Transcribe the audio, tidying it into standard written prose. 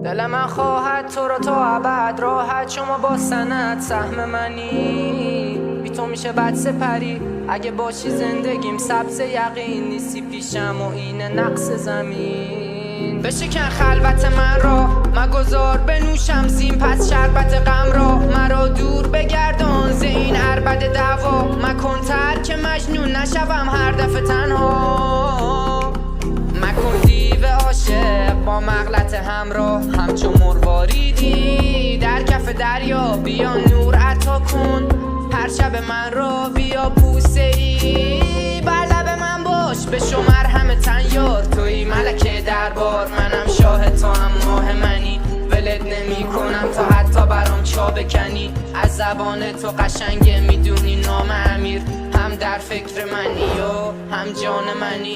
دل من خواهد تو را تا ابد راحت، شما با سند سهم منی، بی تو میشه بد سپری. اگه باشی زندگیم سبز یقین، نیستی پیشم و اینه نقص زمین. بشکن خلوت من را مگذار بنوشم زین پس شربت غم را، مرا دور بگردان ز این عربد دعوا. مکن ترک مجنون نشوم هر دفعه تنها، مکن دیو عاشق با مغلط همراه. همچون مرواریدی در کف دریا، بیا نور عطا کن هر شب من را. بیا بوسه ای بر لب من باش، به شمر همه تن یار. توی ملکه دربار منم شاه تو هم ماه منی، ولت نمی کنم تا حتی برام چا بکنی. از زبان تو قشنگه میدونی نام امیر، هم در فکر منی و هم جان منی.